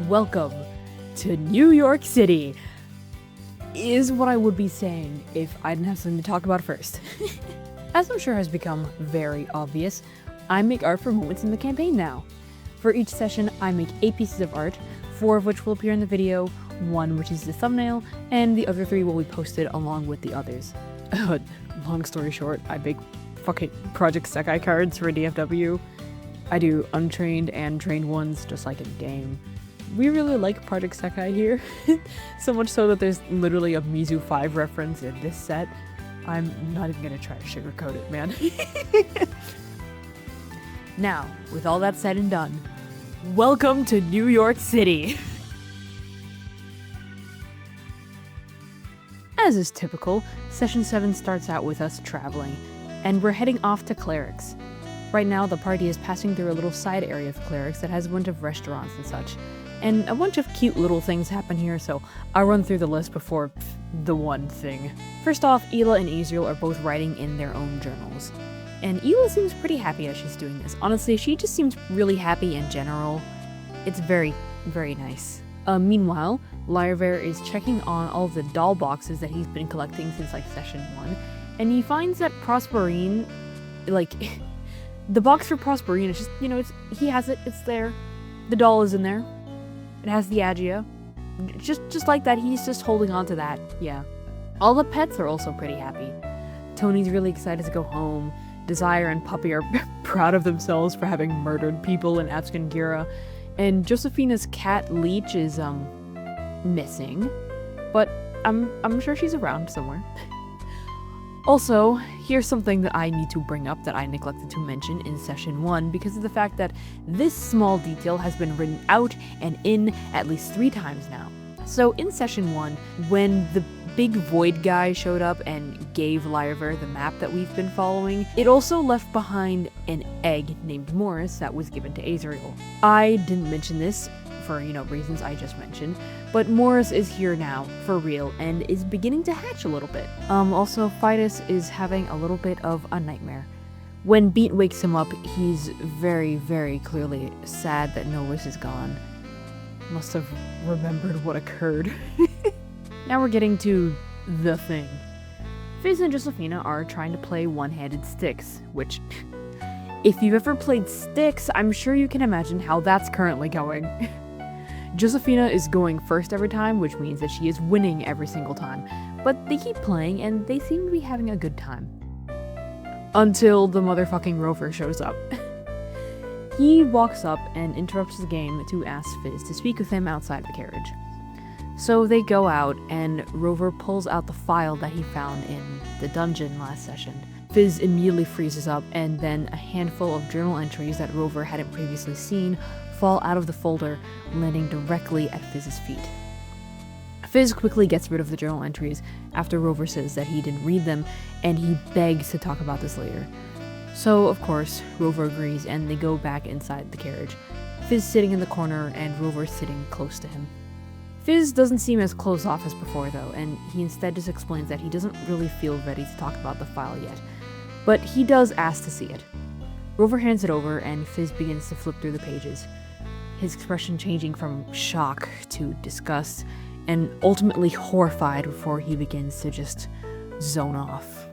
Welcome to New York City, is what I would be saying if I didn't have something to talk about first. As I'm sure has become very obvious, I make art for moments in the campaign now. For each session, I make 8 pieces of art, 4 of which will appear in the video, 1 which is the thumbnail, and the other 3 will be posted along with the others. Long story short, I make fucking Project Sekai cards for DFW. I do untrained and trained ones, just like in game. We really like Project Sekai here, so much so that there's literally a Mizu 5 reference in this set. I'm not even gonna try to sugarcoat it, man. Now, with all that said and done, welcome to New York City! As is typical, Session 7 starts out with us traveling, and we're heading off to Clarux. Right now, the party is passing through a little side area of Clarux that has a bunch of restaurants and such, and a bunch of cute little things happen here, so I'll run through the list before the one thing. First off, Hila and Israel are both writing in their own journals, and Hila seems pretty happy as she's doing this. Honestly, she just seems really happy in general. It's very, very nice. Meanwhile, Lyraver is checking on all of the doll boxes that he's been collecting since like Session 1, and he finds that Prosperine, the box for Prosperine is just, he has it, it's there. The doll is in there. It has the Agia. Just like that, he's just holding on to that, yeah. All the pets are also pretty happy. Tony's really excited to go home. Desire and Puppy are proud of themselves for having murdered people in Gira. And Josephina's cat Leech is, missing. But I'm sure she's around somewhere. Also, here's something that I need to bring up that I neglected to mention in Session 1 because of the fact that this small detail has been written out and in at least 3 times now. So in Session 1, when the big void guy showed up and gave Lyraver the map that we've been following, it also left behind an egg named Morris that was given to Azrael. I didn't mention this for, reasons I just mentioned, but Morris is here now, for real, and is beginning to hatch a little bit. Also, Fidus is having a little bit of a nightmare. When Beat wakes him up, he's very, very clearly sad that Novus is gone. Must have remembered what occurred. Now we're getting to the thing. Fizz and Josephina are trying to play one-handed sticks, which, if you've ever played sticks, I'm sure you can imagine how that's currently going. Josephina is going first every time, which means that she is winning every single time, but they keep playing and they seem to be having a good time. Until the motherfucking Rover shows up. He walks up and interrupts the game to ask Fizz to speak with him outside the carriage. So they go out, and Rover pulls out the file that he found in the dungeon last session. Fizz immediately freezes up, and then a handful of journal entries that Rover hadn't previously seen fall out of the folder, landing directly at Fizz's feet. Fizz quickly gets rid of the journal entries after Rover says that he didn't read them, and he begs to talk about this later. So, of course, Rover agrees, and they go back inside the carriage. Fizz sitting in the corner, and Rover sitting close to him. Fizz doesn't seem as closed off as before, though, and he instead just explains that he doesn't really feel ready to talk about the file yet. But he does ask to see it. Rover hands it over, and Fizz begins to flip through the pages, his expression changing from shock to disgust, and ultimately horrified before he begins to just zone off.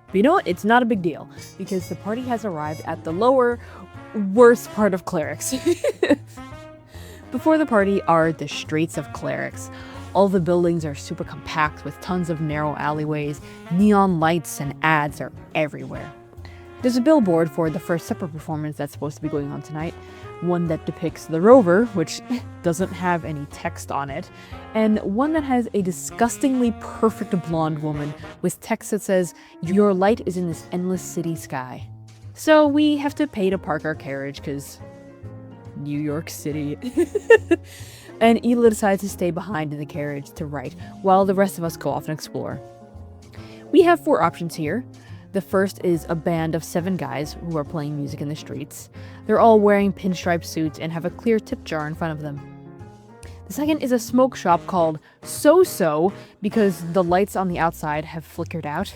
But you know what? It's not a big deal, because the party has arrived at the lower, worst part of Clarux. Before the party are the streets of Clarux. All the buildings are super compact with tons of narrow alleyways, neon lights and ads are everywhere. There's a billboard for the first supper performance that's supposed to be going on tonight, one that depicts the Rover, which doesn't have any text on it, and one that has a disgustingly perfect blonde woman with text that says, "Your light is in this endless city sky." So we have to pay to park our carriage, because New York City. And Hila decides to stay behind in the carriage to write, while the rest of us go off and explore. We have 4 options here. The first is a band of 7 guys who are playing music in the streets. They're all wearing pinstripe suits and have a clear tip jar in front of them. The second is a smoke shop called So-So because the lights on the outside have flickered out.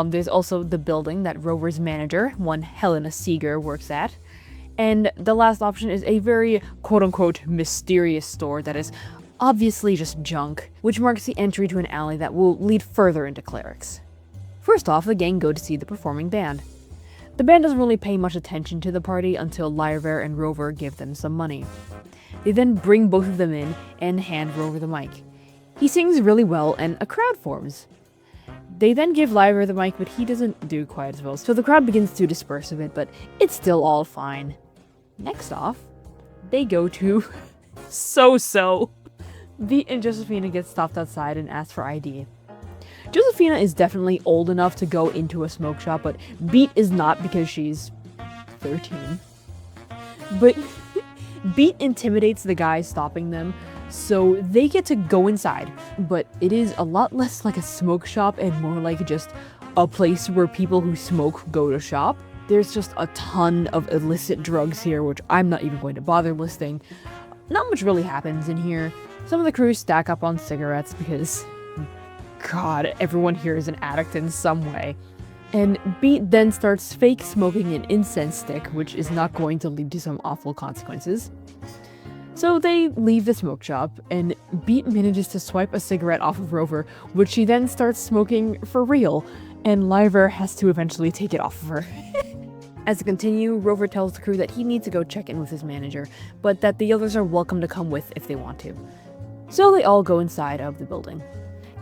There's also the building that Rover's manager, one Helena Seeger, works at. And the last option is a very quote-unquote mysterious store that is obviously just junk, which marks the entry to an alley that will lead further into Clarux. First off, the gang go to see the performing band. The band doesn't really pay much attention to the party until Lyra and Rover give them some money. They then bring both of them in and hand Rover the mic. He sings really well and a crowd forms. They then give Lyra the mic, but he doesn't do quite as well, so the crowd begins to disperse a bit, but it's still all fine. Next off, they go to So-So. Beat and Josephina get stopped outside and ask for ID. Josephina is definitely old enough to go into a smoke shop, but Beat is not because she's 13. But Beat intimidates the guys stopping them, so they get to go inside. But it is a lot less like a smoke shop and more like just a place where people who smoke go to shop. There's just a ton of illicit drugs here, which I'm not even going to bother listing. Not much really happens in here. Some of the crew stack up on cigarettes because, God, everyone here is an addict in some way. And Beat then starts fake smoking an incense stick, which is not going to lead to some awful consequences. So they leave the smoke shop, and Beat manages to swipe a cigarette off of Rover, which she then starts smoking for real, and Lyra has to eventually take it off of her. As they continue, Rover tells the crew that he needs to go check in with his manager, but that the others are welcome to come with if they want to. So they all go inside of the building.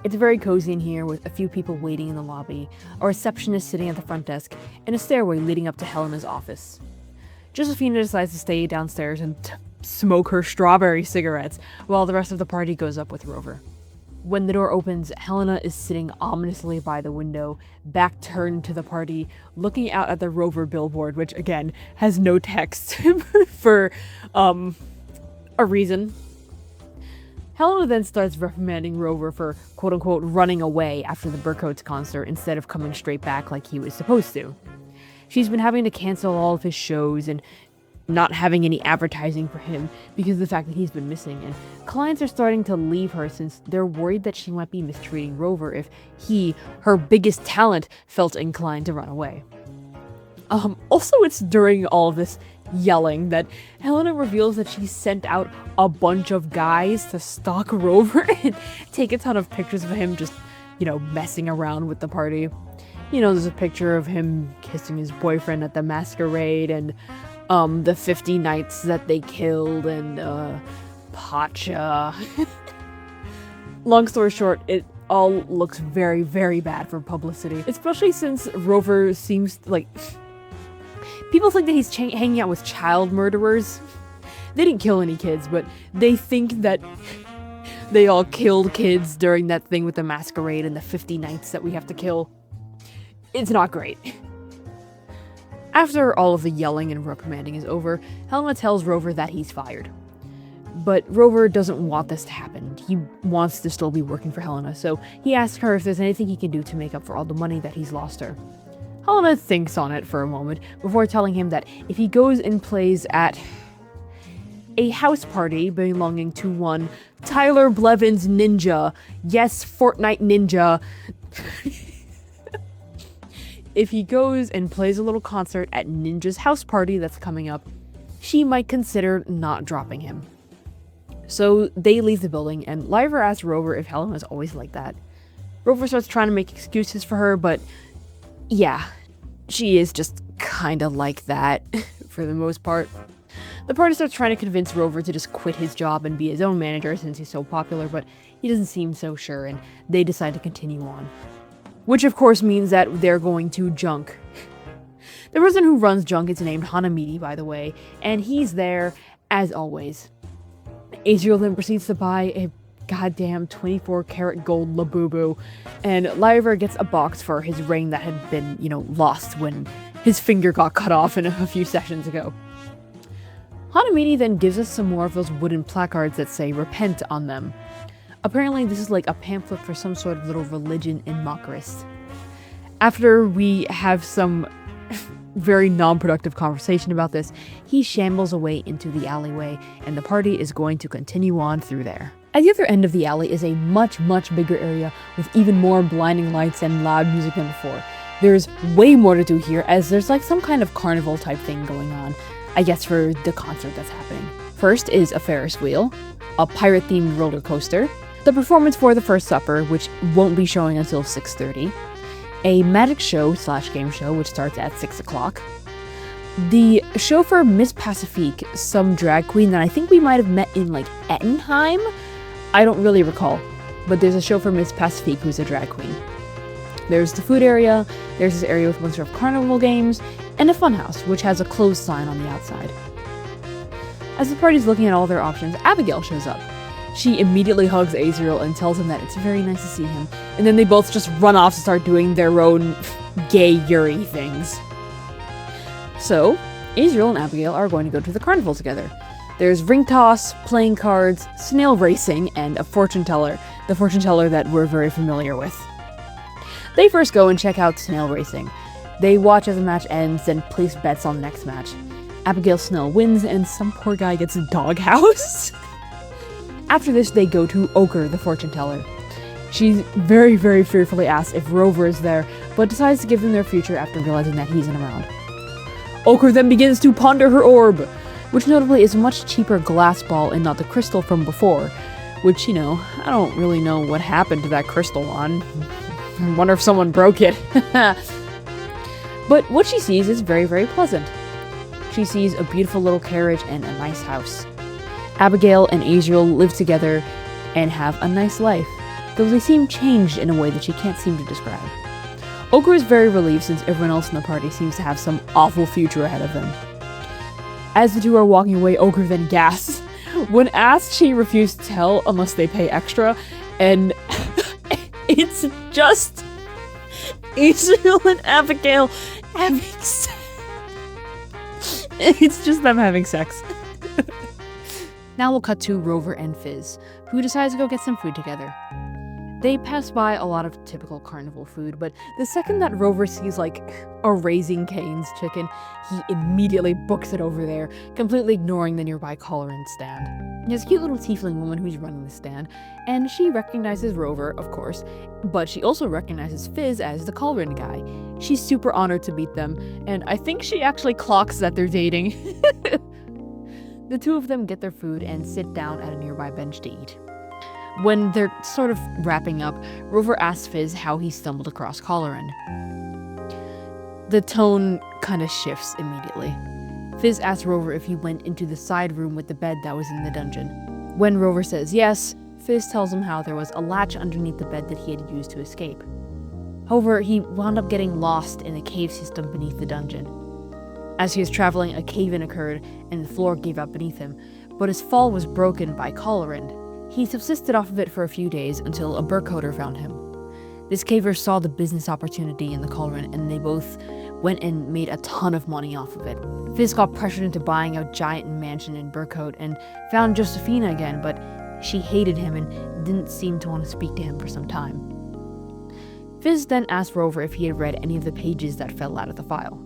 It's very cozy in here with a few people waiting in the lobby, a receptionist sitting at the front desk, and a stairway leading up to Helena's office. Josephina decides to stay downstairs and smoke her strawberry cigarettes while the rest of the party goes up with Rover. When the door opens, Helena is sitting ominously by the window, back turned to the party, looking out at the Rover billboard, which again has no text for a reason. Helena then starts reprimanding Rover for quote-unquote running away after the Burcoats concert instead of coming straight back like he was supposed to. She's been having to cancel all of his shows and not having any advertising for him because of the fact that he's been missing, and clients are starting to leave her since they're worried that she might be mistreating Rover if he, her biggest talent, felt inclined to run away. Also, it's during all of this yelling that Helena reveals that she sent out a bunch of guys to stalk Rover and take a ton of pictures of him just, messing around with the party. There's a picture of him kissing his boyfriend at the masquerade and the 50 knights that they killed and Pacha. Long story short, it all looks very, very bad for publicity, especially since Rover seems like people think that he's hanging out with child murderers. They didn't kill any kids, but they think that they all killed kids during that thing with the masquerade and the 50 knights that we have to kill. It's not great. After all of the yelling and reprimanding is over, Helena tells Rover that he's fired. But Rover doesn't want this to happen. He wants to still be working for Helena, so he asks her if there's anything he can do to make up for all the money that he's lost her. Helena thinks on it for a moment before telling him that if he goes and plays at a house party belonging to one Tyler Blevins Ninja, yes, Fortnite Ninja, if he goes and plays a little concert at Ninja's house party that's coming up, she might consider not dropping him. So they leave the building, and Lyra asks Rover if Helena's always like that. Rover starts trying to make excuses for her, but yeah, she is just kinda like that, for the most part. The party starts trying to convince Rover to just quit his job and be his own manager since he's so popular, but he doesn't seem so sure, and they decide to continue on. Which of course means that they're going to Junk. The person who runs Junk is named Hanamidi, by the way, and he's there as always. Azriel then proceeds to buy a goddamn 24-karat gold Labubu, and Lyra gets a box for his ring that had been, lost when his finger got cut off in a few sessions ago. Hanamidi then gives us some more of those wooden placards that say repent on them. Apparently this is like a pamphlet for some sort of little religion in Makarist. After we have some very non-productive conversation about this, he shambles away into the alleyway, and the party is going to continue on through there. At the other end of the alley is a much, much bigger area with even more blinding lights and loud music than before. There's way more to do here, as there's like some kind of carnival type thing going on. I guess, for the concert that's happening. First is a Ferris wheel, a pirate-themed roller coaster, the performance for the First Supper, which won't be showing until 6:30, a magic show / game show, which starts at 6 o'clock, the show for Miss Pacifique, some drag queen that I think we might have met in, like, Ettenheim? I don't really recall, but there's a show for Miss Pacifique who's a drag queen. There's the food area, there's this area with a bunch of carnival games, and a funhouse, which has a closed sign on the outside. As the party's looking at all their options, Abigail shows up. She immediately hugs Azriel and tells him that it's very nice to see him, and then they both just run off to start doing their own gay Yuri things. So, Azriel and Abigail are going to go to the carnival together. There's ring toss, playing cards, snail racing, and a fortune teller, the fortune teller that we're very familiar with. They first go and check out snail racing. They watch as the match ends, then place bets on the next match. Abigail Snell wins, and some poor guy gets a doghouse. After this, they go to Ochre, the fortune teller. She's very, very fearfully asks if Rover is there, but decides to give them their future after realizing that he isn't around. Ochre then begins to ponder her orb, which notably is a much cheaper glass ball and not the crystal from before, which, you know, I don't really know what happened to that crystal on. I wonder if someone broke it. But what she sees is very, very pleasant. She sees a beautiful little carriage and a nice house. Abigail and Azriel live together and have a nice life, though they seem changed in a way that she can't seem to describe. Ochre is very relieved since everyone else in the party seems to have some awful future ahead of them. As the two are walking away, Ochre then gasps. When asked, she refused to tell unless they pay extra, and it's just Azriel and Abigail having sex. It's just them having sex. Now we'll cut to Rover and Fizz, who decides to go get some food together. They pass by a lot of typical carnival food, but the second that Rover sees, like, a Raising Cane's chicken, he immediately books it over there, completely ignoring the nearby Colorant stand. There's a cute little tiefling woman who's running the stand, and she recognizes Rover, of course, but she also recognizes Fizz as the Colorant guy. She's super honored to meet them, and I think she actually clocks that they're dating. The two of them get their food and sit down at a nearby bench to eat. When they're sort of wrapping up, Rover asks Fizz how he stumbled across Colorant. The tone kind of shifts immediately. Fizz asks Rover if he went into the side room with the bed that was in the dungeon. When Rover says yes, Fizz tells him how there was a latch underneath the bed that he had used to escape. However, he wound up getting lost in a cave system beneath the dungeon. As he was traveling, a cave-in occurred and the floor gave out beneath him, but his fall was broken by Colorant. He subsisted off of it for a few days until a burcoder found him. This caver saw the business opportunity in the Colorant, and they both went and made a ton of money off of it. Fizz got pressured into buying a giant mansion in Burcoat and found Josephina again, but she hated him and didn't seem to want to speak to him for some time. Fizz then asked Rover if he had read any of the pages that fell out of the file.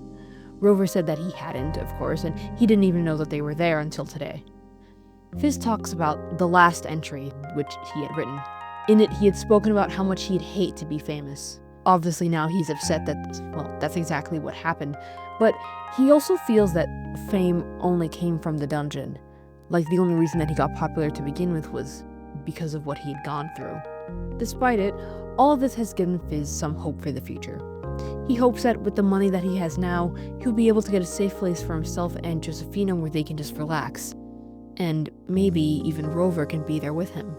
Rover said that he hadn't, of course, and he didn't even know that they were there until today. Fizz talks about the last entry, which he had written. In it, he had spoken about how much he'd hate to be famous. Obviously now he's upset that, well, that's exactly what happened, but he also feels that fame only came from the dungeon. Like, the only reason that he got popular to begin with was because of what he had gone through. Despite it, all of this has given Fizz some hope for the future. He hopes that with the money that he has now, he'll be able to get a safe place for himself and Josephina where they can just relax. And maybe even Rover can be there with him.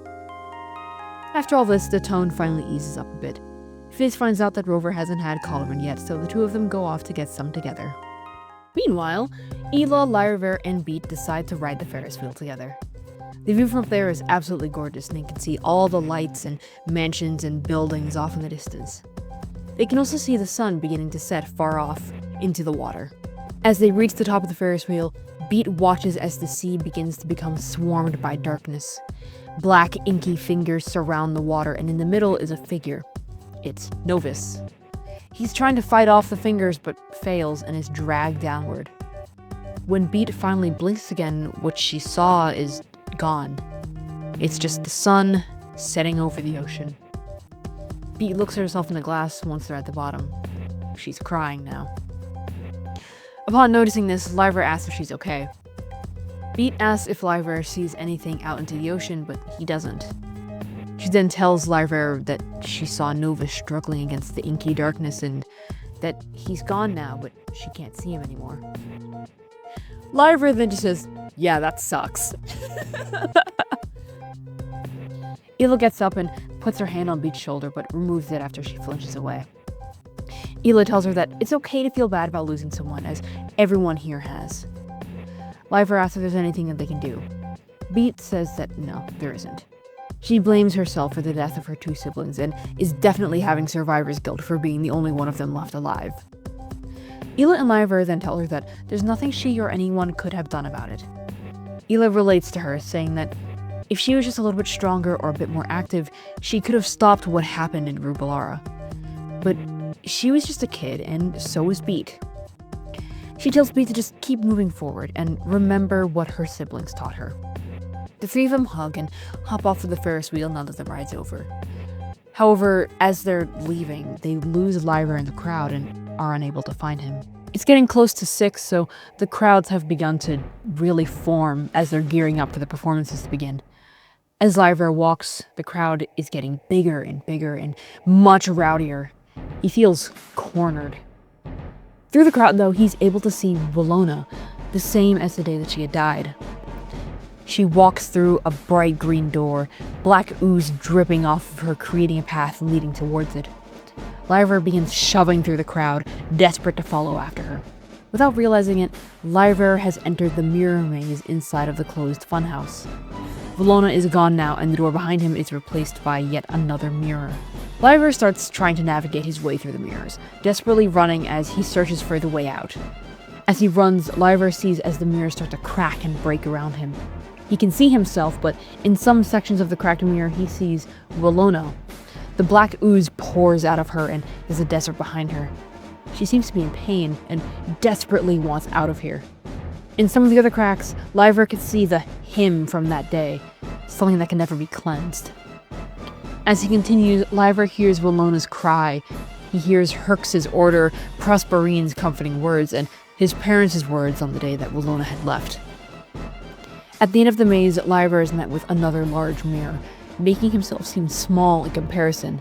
After all this, the tone finally eases up a bit. Fizz finds out that Rover hasn't had Colorant yet, so the two of them go off to get some together. Meanwhile, Ela, Lyraver, and Beat decide to ride the Ferris wheel together. The view from up there is absolutely gorgeous, and they can see all the lights and mansions and buildings off in the distance. They can also see the sun beginning to set far off into the water. As they reach the top of the Ferris wheel, Beat watches as the sea begins to become swarmed by darkness. Black, inky fingers surround the water, and in the middle is a figure. It's Novus. He's trying to fight off the fingers, but fails and is dragged downward. When Beat finally blinks again, what she saw is gone. It's just the sun setting over the ocean. Beat looks at herself in the glass once they're at the bottom. She's crying now. Upon noticing this, Lyra asks if she's okay. Beat asks if Lyra sees anything out into the ocean, but he doesn't. She then tells Lyra that she saw Nova struggling against the inky darkness and that he's gone now, but she can't see him anymore. Lyra then just says, "Yeah, that sucks." Hila gets up and puts her hand on Beat's shoulder, but removes it after she flinches away. Hila tells her that it's okay to feel bad about losing someone, as everyone here has. Lyra asks if there's anything that they can do. Beat says that no, there isn't. She blames herself for the death of her 2 siblings and is definitely having survivor's guilt for being the only one of them left alive. Hila and Lyra then tell her that there's nothing she or anyone could have done about it. Hila relates to her, saying that if she was just a little bit stronger or a bit more active, she could have stopped what happened in Rubalara. But she was just a kid, and so was Beat. She tells Beat to just keep moving forward and remember what her siblings taught her. The 3 of them hug and hop off of the Ferris wheel now that the ride's over. However, as they're leaving, they lose Lyra in the crowd and are unable to find him. It's getting close to 6, so the crowds have begun to really form as they're gearing up for the performances to begin. As Lyra walks, the crowd is getting bigger and much rowdier. He feels cornered. Through the crowd, though, he's able to see Willona, the same as the day that she had died. She walks through a bright green door, black ooze dripping off of her, creating a path leading towards it. Lyra begins shoving through the crowd, desperate to follow after her. Without realizing it, Lyra has entered the mirror maze inside of the closed funhouse. Willona is gone now, and the door behind him is replaced by yet another mirror. Lyra starts trying to navigate his way through the mirrors, desperately running as he searches for the way out. As he runs, Lyra sees as the mirrors start to crack and break around him. He can see himself, but in some sections of the cracked mirror, he sees Willona. The black ooze pours out of her, and there's a desert behind her. She seems to be in pain and desperately wants out of here. In some of the other cracks, Lyra could see the hymn from that day, something that can never be cleansed. As he continues, Lyra hears Willona's cry. He hears Herx's order, Prosperine's comforting words, and his parents' words on the day that Willona had left. At the end of the maze, Lyra is met with another large mirror, making himself seem small in comparison.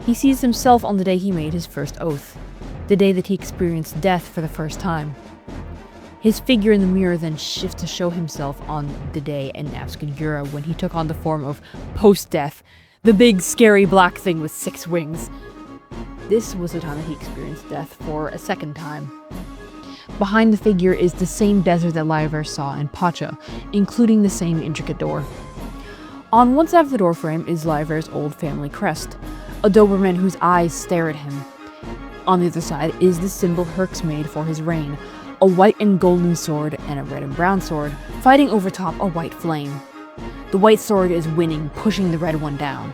He sees himself on the day he made his first oath, the day that he experienced death for the first time. His figure in the mirror then shifts to show himself on the day in Abscondura when he took on the form of Post-Death, the big scary black thing with 6 wings. This was the time that he experienced death for a second time. Behind the figure is the same desert that Lyra saw in Pacha, including the same intricate door. On one side of the doorframe is Lyra's old family crest, a Doberman whose eyes stare at him. On the other side is the symbol Herx made for his reign, a white and golden sword and a red and brown sword, fighting over top a white flame. The white sword is winning, pushing the red one down.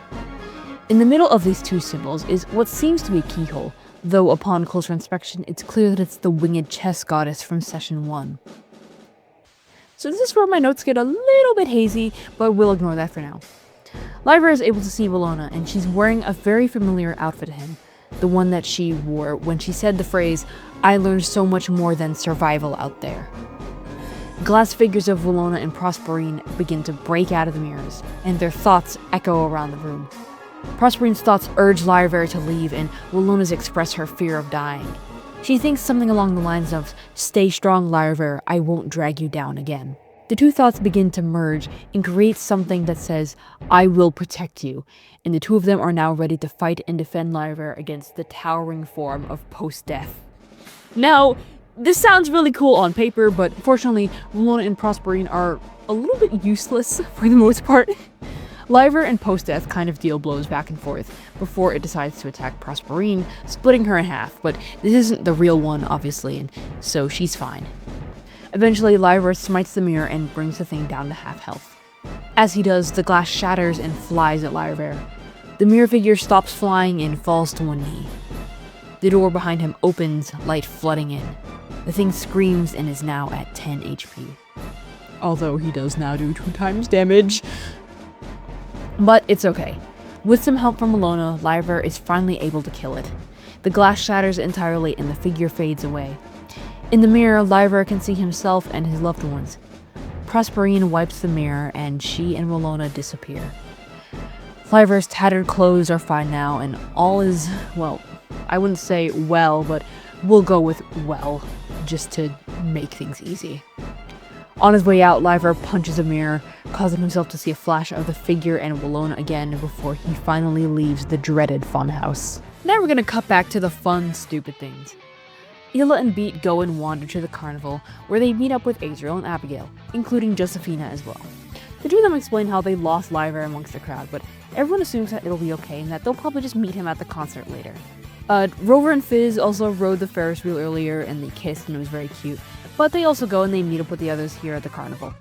In the middle of these 2 symbols is what seems to be a keyhole, though upon closer inspection it's clear that it's the winged chess goddess from Session 1. So this is where my notes get a little bit hazy, but we'll ignore that for now. Lyra is able to see Willona, and she's wearing a very familiar outfit to him, the one that she wore when she said the phrase, "I learned so much more than survival out there." Glass figures of Willona and Prosperine begin to break out of the mirrors, and their thoughts echo around the room. Prosperine's thoughts urge Lyra to leave, and Willona's express her fear of dying. She thinks something along the lines of, "Stay strong, Lyra, I won't drag you down again." The 2 thoughts begin to merge and create something that says, "I will protect you," and the 2 of them are now ready to fight and defend Lyra against the towering form of Post-Death. Now, this sounds really cool on paper, but fortunately, Willona and Prosperine are a little bit useless for the most part. Lyra and Post-Death kind of deal blows back and forth before it decides to attack Prosperine, splitting her in half, but this isn't the real one, obviously, and so she's fine. Eventually, Lyra smites the mirror and brings the thing down to half health. As he does, the glass shatters and flies at Lyra. The mirror figure stops flying and falls to one knee. The door behind him opens, light flooding in. The thing screams and is now at 10 HP. Although he does now do 2 times damage. But it's okay. With some help from Willona, Lyra is finally able to kill it. The glass shatters entirely and the figure fades away. In the mirror, Lyra can see himself and his loved ones. Prosperine wipes the mirror and she and Willona disappear. Lyra's tattered clothes are fine now and all is, well, I wouldn't say well, but we'll go with well, just to make things easy. On his way out, Lyra punches a mirror, causing himself to see a flash of the figure and Willona again before he finally leaves the dreaded funhouse. Now we're gonna cut back to the fun, stupid things. Hila and Beat go and wander to the carnival, where they meet up with Azrael and Abigail, including Josephina as well. The two of them explain how they lost Lyra amongst the crowd, but everyone assumes that it'll be okay and that they'll probably just meet him at the concert later. Rover and Fizz also rode the Ferris wheel earlier and they kissed and it was very cute, but they also go and they meet up with the others here at the carnival.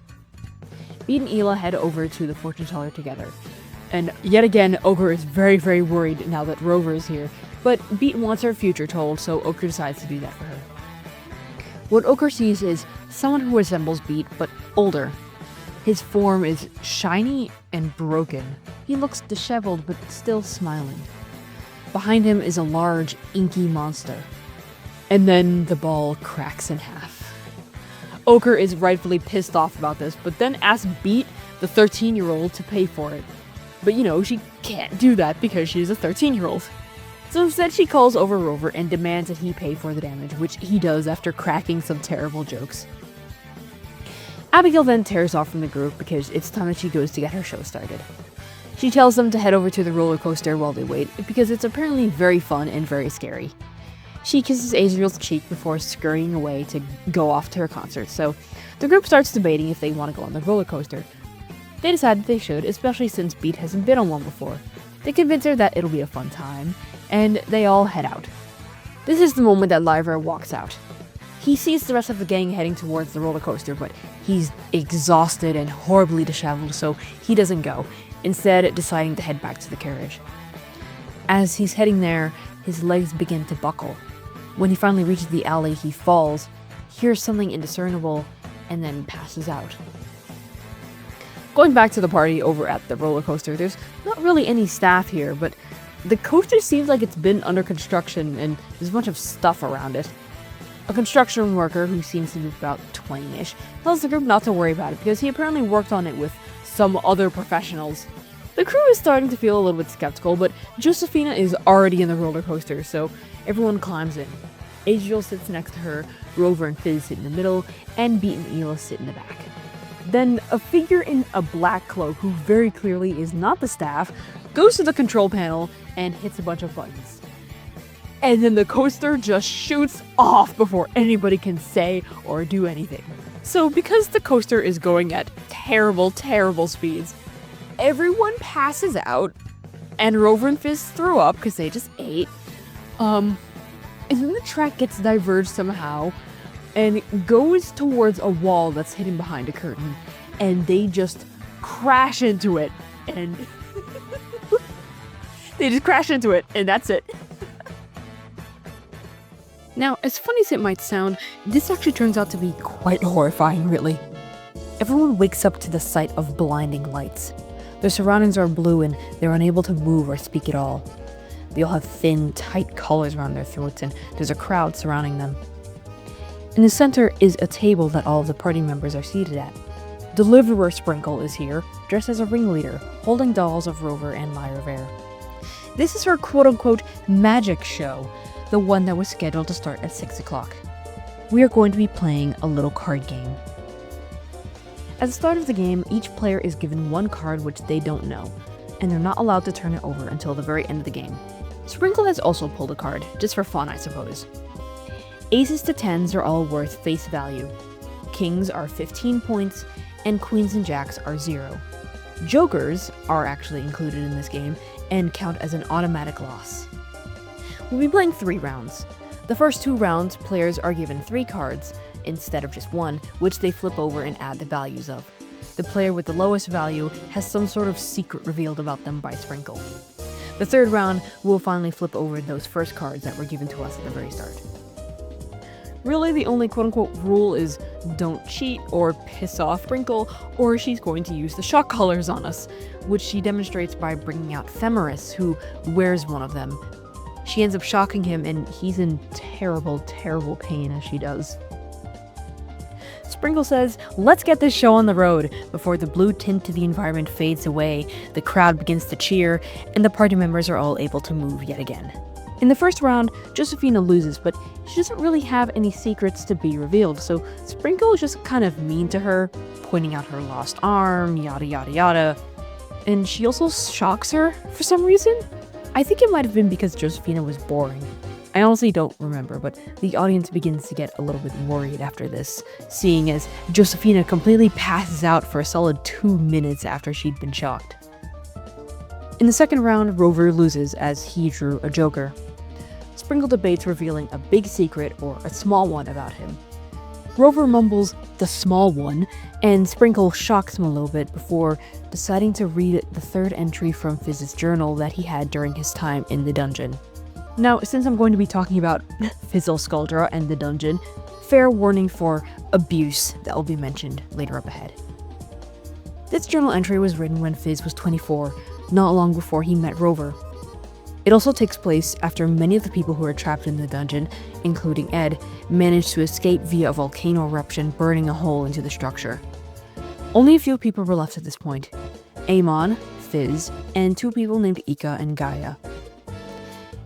Beat and Hila head over to the fortune teller together. And yet again, Ochre is very, very worried now that Rover is here, but Beat wants her future told, so Ochre decides to do that for her. What Ochre sees is someone who resembles Beat, but older. His form is shiny and broken. He looks disheveled, but still smiling. Behind him is a large, inky monster. And then the ball cracks in half. Ochre is rightfully pissed off about this, but then asks Beat, the 13-year-old, to pay for it. But you know, she can't do that because she's a 13-year-old. So instead she calls over Rover and demands that he pay for the damage, which he does after cracking some terrible jokes. Abigail then tears off from the group because it's time that she goes to get her show started. She tells them to head over to the roller coaster while they wait because it's apparently very fun and very scary. She kisses Azrael's cheek before scurrying away to go off to her concert, so the group starts debating if they want to go on the roller coaster. They decide that they should, especially since Beat hasn't been on one before. They convince her that it'll be a fun time, and they all head out. This is the moment that Lyra walks out. He sees the rest of the gang heading towards the roller coaster, but he's exhausted and horribly disheveled, so he doesn't go, instead deciding to head back to the carriage. As he's heading there, his legs begin to buckle. When he finally reaches the alley, he falls, hears something indiscernible, and then passes out. Going back to the party over at the roller coaster, there's not really any staff here, but the coaster seems like it's been under construction and there's a bunch of stuff around it. A construction worker, who seems to be about 20-ish, tells the group not to worry about it because he apparently worked on it with some other professionals. The crew is starting to feel a little bit skeptical, but Josephina is already in the roller coaster, so everyone climbs in. Azrael sits next to her, Rover and Fizz sit in the middle, and Beat and Hila sit in the back. Then a figure in a black cloak, who very clearly is not the staff, goes to the control panel and hits a bunch of buttons. And then the coaster just shoots off before anybody can say or do anything. So because the coaster is going at terrible, terrible speeds, everyone passes out, and Rover and Fizz throw up because they just ate. And then the track gets diverged somehow, and it goes towards a wall that's hidden behind a curtain, and they just crash into it, and they just crash into it, and that's it. Now, as funny as it might sound, this actually turns out to be quite horrifying, really. Everyone wakes up to the sight of blinding lights. Their surroundings are blue and they're unable to move or speak at all. They all have thin, tight collars around their throats and there's a crowd surrounding them. In the center is a table that all of the party members are seated at. Deliverer Sprinkle is here, dressed as a ringleader, holding dolls of Rover and Lyra Vare. This is her quote-unquote magic show, the one that was scheduled to start at 6 o'clock. We are going to be playing a little card game. At the start of the game, each player is given one card which they don't know, and they're not allowed to turn it over until the very end of the game. Sprinkle has also pulled a card, just for fun I suppose. Aces to 10s are all worth face value. Kings are 15 points, and queens and jacks are 0. Jokers are actually included in this game, and count as an automatic loss. We'll be playing 3 rounds. The first 2 rounds, players are given 3 cards, instead of just 1, which they flip over and add the values of. The player with the lowest value has some sort of secret revealed about them by Sprinkle. The 3rd round, we'll finally flip over those first cards that were given to us at the very start. Really, the only quote-unquote rule is don't cheat or piss off Sprinkle, or she's going to use the shock collars on us, which she demonstrates by bringing out Femoris, who wears one of them. She ends up shocking him, and he's in terrible, terrible pain as she does. Sprinkle says, "Let's get this show on the road." Before the blue tint to the environment fades away, the crowd begins to cheer, and the party members are all able to move yet again. In the first round, Josefina loses, but she doesn't really have any secrets to be revealed, so Sprinkle is just kind of mean to her, pointing out her lost arm, yada yada yada. And she also shocks her for some reason. I think it might have been because Josefina was boring. I honestly don't remember, but the audience begins to get a little bit worried after this, seeing as Josefina completely passes out for a solid 2 minutes after she'd been shocked. In the second round, Rover loses as he drew a joker. Sprinkle debates revealing a big secret or a small one about him. Rover mumbles, "the small one," and Sprinkle shocks him a little bit before deciding to read the third entry from Fizz's journal that he had during his time in the dungeon. Now, since I'm going to be talking about Fizzle Skuldra and the dungeon, fair warning for abuse that will be mentioned later up ahead. This journal entry was written when Fizz was 24, not long before he met Rover. It also takes place after many of the people who are trapped in the dungeon, including Ed, managed to escape via a volcano eruption burning a hole into the structure. Only a few people were left at this point: Amon, Fizz, and 2 people named Ika and Gaia.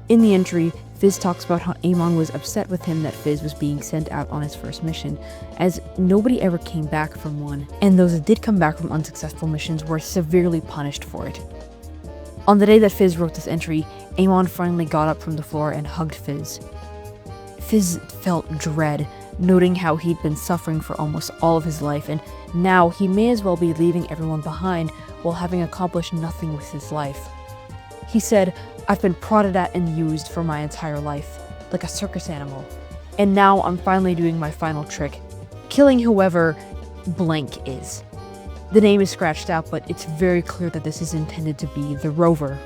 In the entry, Fizz talks about how Amon was upset with him that Fizz was being sent out on his first mission, as nobody ever came back from one, and those that did come back from unsuccessful missions were severely punished for it. On the day that Fizz wrote this entry, Amon finally got up from the floor and hugged Fizz. Fizz felt dread, noting how he'd been suffering for almost all of his life, and now he may as well be leaving everyone behind while having accomplished nothing with his life. He said, "I've been prodded at and used for my entire life, like a circus animal, and now I'm finally doing my final trick, killing whoever blank is." The name is scratched out, but it's very clear that this is intended to be the Rover.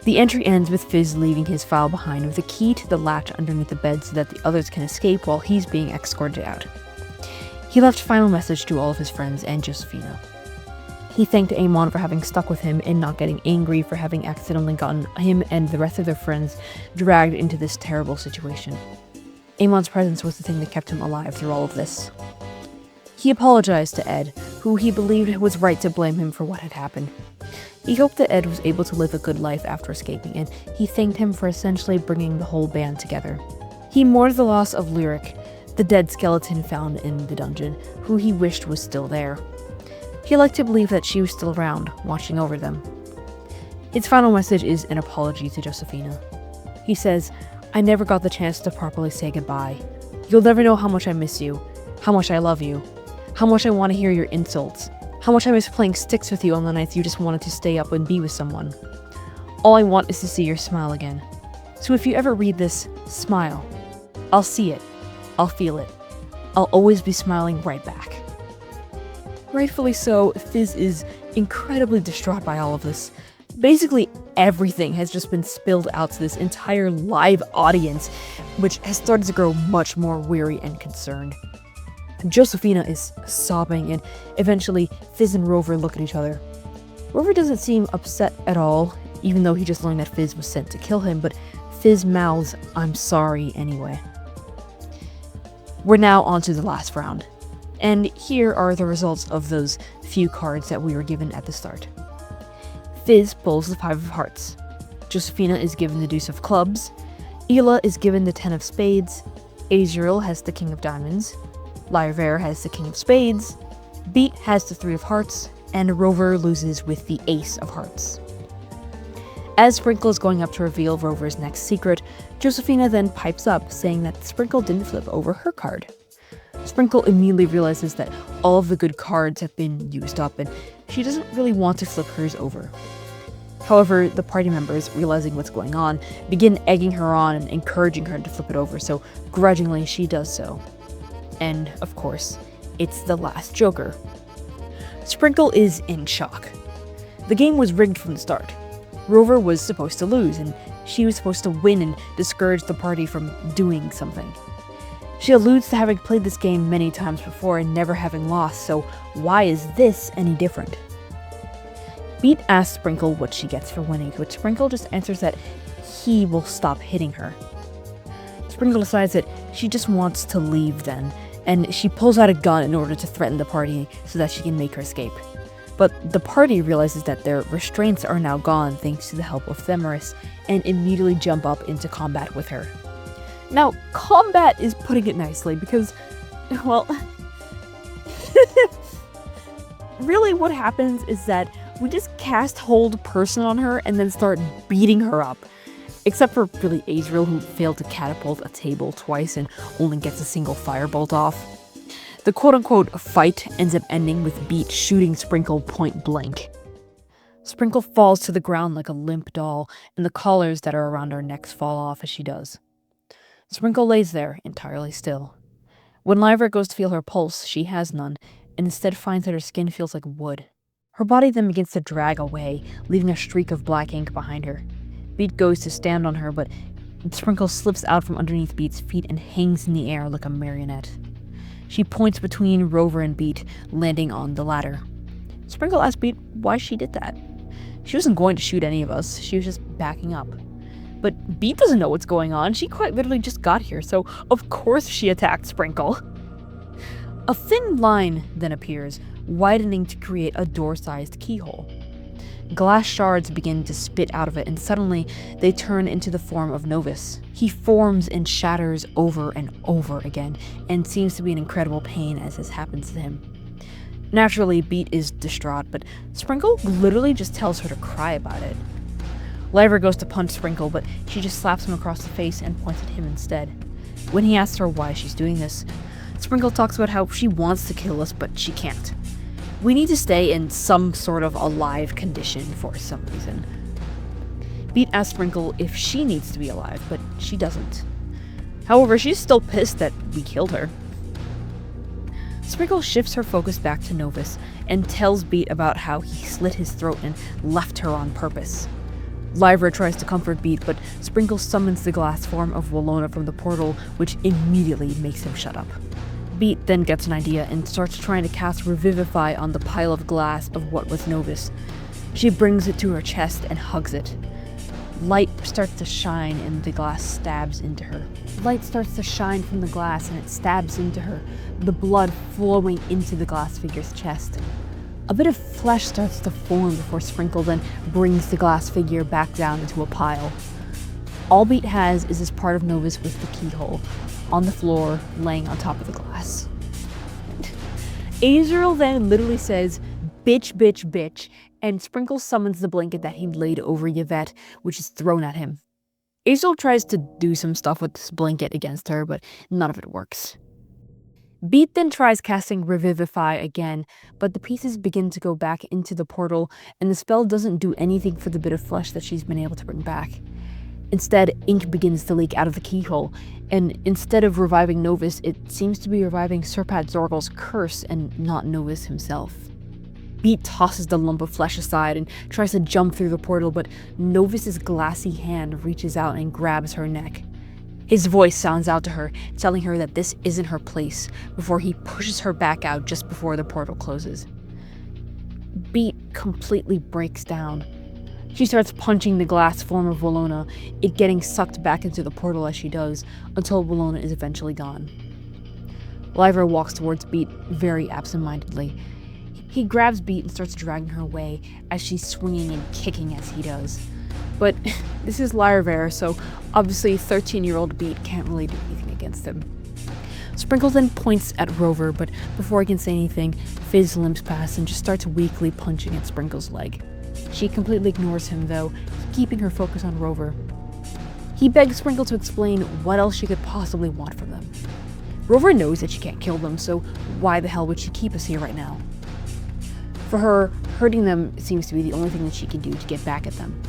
The entry ends with Fizz leaving his file behind with a key to the latch underneath the bed so that the others can escape while he's being escorted out. He left a final message to all of his friends and Josefina. He thanked Amon for having stuck with him and not getting angry for having accidentally gotten him and the rest of their friends dragged into this terrible situation. Amon's presence was the thing that kept him alive through all of this. He apologized to Ed, who he believed was right to blame him for what had happened. He hoped that Ed was able to live a good life after escaping, and he thanked him for essentially bringing the whole band together. He mourned the loss of Lyric, the dead skeleton found in the dungeon, who he wished was still there. He liked to believe that she was still around, watching over them. His final message is an apology to Josefina. He says, "I never got the chance to properly say goodbye. You'll never know how much I miss you, how much I love you, how much I want to hear your insults, how much I miss playing sticks with you on the nights you just wanted to stay up and be with someone. All I want is to see your smile again. So if you ever read this, smile. I'll see it. I'll feel it. I'll always be smiling right back." Rightfully so, Fizz is incredibly distraught by all of this. Basically, everything has just been spilled out to this entire live audience, which has started to grow much more weary and concerned. Josefina is sobbing, and eventually Fizz and Rover look at each other. Rover doesn't seem upset at all, even though he just learned that Fizz was sent to kill him, but Fizz mouths, "I'm sorry," anyway. We're now on to the last round, and here are the results of those few cards that we were given at the start. Fizz pulls the 5 of hearts. Josefina is given the deuce of clubs. Hila is given the 10 of spades. Azrael has the king of diamonds. Lyraver has the king of spades. Beat has the 3 of hearts, and Rover loses with the ace of hearts. As Sprinkle is going up to reveal Rover's next secret, Josefina then pipes up, saying that Sprinkle didn't flip over her card. Sprinkle immediately realizes that all of the good cards have been used up, and she doesn't really want to flip hers over. However, the party members, realizing what's going on, begin egging her on and encouraging her to flip it over, so grudgingly she does so. And, of course, it's the last joker. Sprinkle is in shock. The game was rigged from the start. Rover was supposed to lose, and she was supposed to win and discourage the party from doing something. She alludes to having played this game many times before and never having lost, so why is this any different? Beat asks Sprinkle what she gets for winning, which Sprinkle just answers that he will stop hitting her. Sprinkle decides that she just wants to leave then, and she pulls out a gun in order to threaten the party so that she can make her escape. But the party realizes that their restraints are now gone thanks to the help of Themerus, and immediately jump up into combat with her. Now, combat is putting it nicely because, well, really what happens is that we just cast Hold Person on her and then start beating her up. Except for really Azrael, who failed to catapult a table twice and only gets a single firebolt off. The quote-unquote fight ends up ending with Beat shooting Sprinkle point blank. Sprinkle falls to the ground like a limp doll, and the collars that are around her necks fall off as she does. Sprinkle lays there, entirely still. When Lyra goes to feel her pulse, she has none, and instead finds that her skin feels like wood. Her body then begins to drag away, leaving a streak of black ink behind her. Beat goes to stand on her, but Sprinkle slips out from underneath Beat's feet and hangs in the air like a marionette. She points between Rover and Beat, landing on the latter. Sprinkle asks Beat why she did that. She wasn't going to shoot any of us, she was just backing up. But Beat doesn't know what's going on, she quite literally just got here, so of course she attacked Sprinkle. A thin line then appears, widening to create a door-sized keyhole. Glass shards begin to spit out of it, and suddenly they turn into the form of Novus. He forms and shatters over and over again, and seems to be in incredible pain as this happens to him. Naturally, Beat is distraught, but Sprinkle literally just tells her to cry about it. Lyra goes to punch Sprinkle, but she just slaps him across the face and points at him instead. When he asks her why she's doing this, Sprinkle talks about how she wants to kill us, but she can't. We need to stay in some sort of alive condition for some reason. Beat asks Sprinkle if she needs to be alive, but she doesn't. However, she's still pissed that we killed her. Sprinkle shifts her focus back to Novus and tells Beat about how he slit his throat and left her on purpose. Lyra tries to comfort Beat, but Sprinkle summons the glass form of Walona from the portal, which immediately makes him shut up. Beat then gets an idea and starts trying to cast Revivify on the pile of glass of what was Novus. She brings it to her chest and hugs it. Light starts to shine and the glass stabs into her. Light starts to shine from the glass and it stabs into her, the blood flowing into the glass figure's chest. A bit of flesh starts to form before Sprinkle then brings the glass figure back down into a pile. All Beat has is this part of Novus with the keyhole, on the floor, laying on top of the glass. Azrael then literally says, "Bitch, bitch, bitch," and Sprinkle summons the blanket that he laid over Yvette, which is thrown at him. Azrael tries to do some stuff with this blanket against her, but none of it works. Beat then tries casting Revivify again, but the pieces begin to go back into the portal, and the spell doesn't do anything for the bit of flesh that she's been able to bring back. Instead, ink begins to leak out of the keyhole, and instead of reviving Novus, it seems to be reviving Serpat Zorgel's curse and not Novus himself. Beat tosses the lump of flesh aside and tries to jump through the portal, but Novus's glassy hand reaches out and grabs her neck. His voice sounds out to her, telling her that this isn't her place, before he pushes her back out just before the portal closes. Beat completely breaks down. She starts punching the glass form of Walona, it getting sucked back into the portal as she does, until Walona is eventually gone. Lyra walks towards Beat very absent-mindedly. He grabs Beat and starts dragging her away as she's swinging and kicking as he does. But this is Lyra, so obviously 13-year-old Beat can't really do anything against him. Sprinkle then points at Rover, but before he can say anything, Fizz limps past and just starts weakly punching at Sprinkle's leg. She completely ignores him, though, keeping her focus on Rover. He begs Sprinkle to explain what else she could possibly want from them. Rover knows that she can't kill them, so why the hell would she keep us here right now? For her, hurting them seems to be the only thing that she can do to get back at them.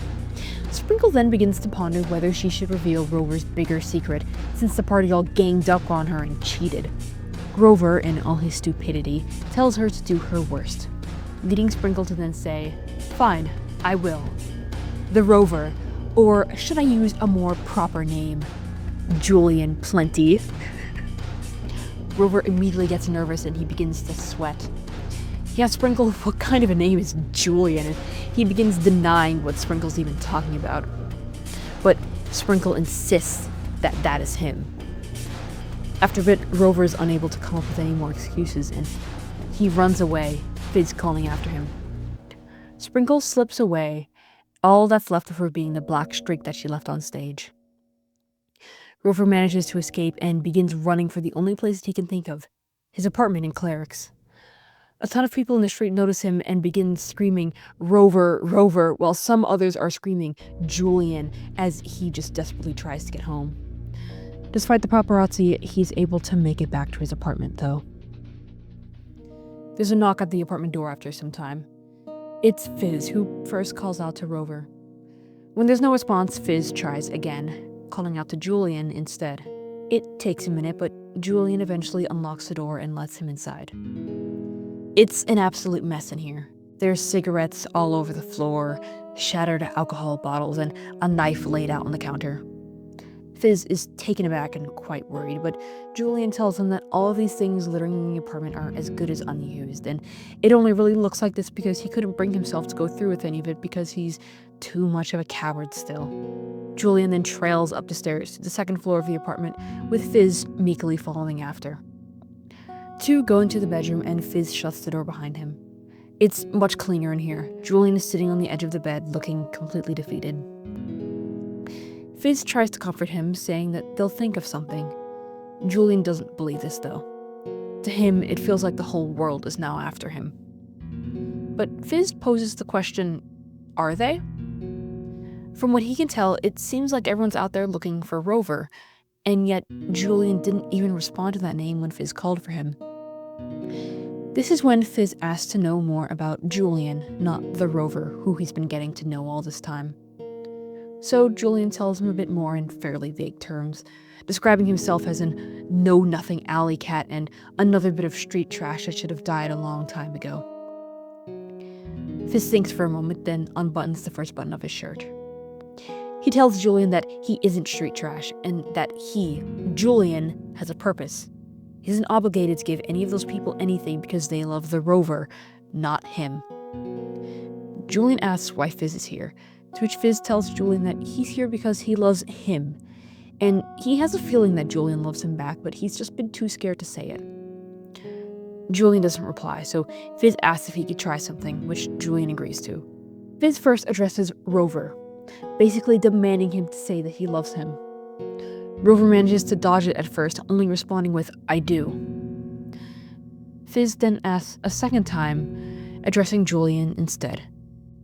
Sprinkle then begins to ponder whether she should reveal Rover's bigger secret, since the party all ganged up on her and cheated. Rover, in all his stupidity, tells her to do her worst, leading Sprinkle to then say, "Fine, I will. The Rover, or should I use a more proper name? Julian Plenty." Rover immediately gets nervous and he begins to sweat. He asks Sprinkle what kind of a name is Julian, and he begins denying what Sprinkle's even talking about. But Sprinkle insists that that is him. After a bit, Rover is unable to come up with any more excuses, and he runs away, Fizz calling after him. Sprinkle slips away, all that's left of her being the black streak that she left on stage. Rover manages to escape and begins running for the only place he can think of, his apartment in Clarux. A ton of people in the street notice him and begin screaming, "Rover, Rover," while some others are screaming, "Julian," as he just desperately tries to get home. Despite the paparazzi, he's able to make it back to his apartment, though. There's a knock at the apartment door after some time. It's Fizz, who first calls out to Rover. When there's no response, Fizz tries again, calling out to Julian instead. It takes a minute, but Julian eventually unlocks the door and lets him inside. It's an absolute mess in here. There's cigarettes all over the floor, shattered alcohol bottles, and a knife laid out on the counter. Fizz is taken aback and quite worried, but Julian tells him that all of these things littering in the apartment are as good as unused, and it only really looks like this because he couldn't bring himself to go through with any of it because he's too much of a coward still. Julian then trails up the stairs to the second floor of the apartment, with Fizz meekly following after. Two go into the bedroom and Fizz shuts the door behind him. It's much cleaner in here. Julian is sitting on the edge of the bed, looking completely defeated. Fizz tries to comfort him, saying that they'll think of something. Julian doesn't believe this, though. To him, it feels like the whole world is now after him. But Fizz poses the question, are they? From what he can tell, it seems like everyone's out there looking for Rover, and yet Julian didn't even respond to that name when Fizz called for him. This is when Fizz asks to know more about Julian, not the Rover, who he's been getting to know all this time. So Julian tells him a bit more in fairly vague terms, describing himself as an know-nothing alley cat and another bit of street trash that should have died a long time ago. Fizz thinks for a moment, then unbuttons the first button of his shirt. He tells Julian that he isn't street trash, and that he, Julian, has a purpose. He isn't obligated to give any of those people anything because they love the Rover, not him. Julian asks why Fizz is here, to which Fizz tells Julian that he's here because he loves him, and he has a feeling that Julian loves him back, but he's just been too scared to say it. Julian doesn't reply, so Fizz asks if he could try something, which Julian agrees to. Fizz first addresses Rover, basically demanding him to say that he loves him. Rover manages to dodge it at first, only responding with, "I do." Fizz then asks a second time, addressing Julian instead.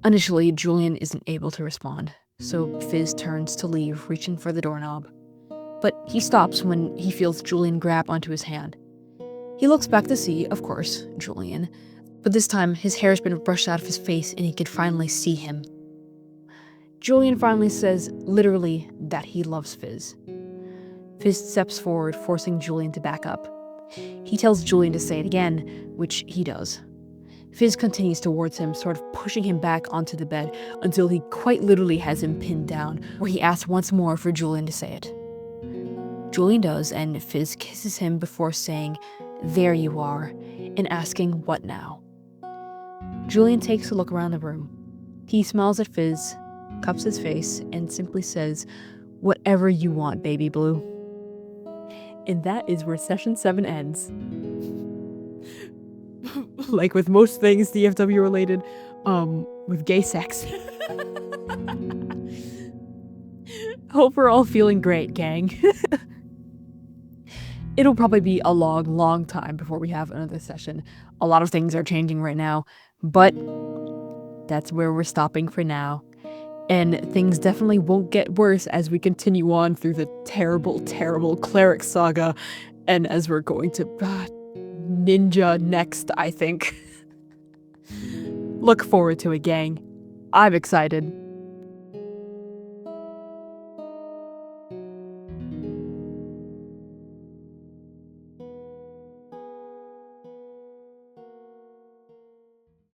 Initially, Julian isn't able to respond, so Fizz turns to leave, reaching for the doorknob. But he stops when he feels Julian grab onto his hand. He looks back to see, of course, Julian, but this time his hair's been brushed out of his face and he can finally see him. Julian finally says, literally, that he loves Fizz. Fizz steps forward, forcing Julian to back up. He tells Julian to say it again, which he does. Fizz continues towards him, sort of pushing him back onto the bed until he quite literally has him pinned down, where he asks once more for Julian to say it. Julian does, and Fizz kisses him before saying, "There you are," and asking, "What now?" Julian takes a look around the room. He smiles at Fizz, cups his face, and simply says, "Whatever you want, baby blue." And that is where session 7 ends. Like with most things DFW related, with gay sex. Hope we're all feeling great, gang. It'll probably be a long, long time before we have another session. A lot of things are changing right now, but that's where we're stopping for now. And things definitely won't get worse as we continue on through the terrible, terrible Clarux saga, and as we're going to Ninja next, I think. Look forward to it, gang. I'm excited.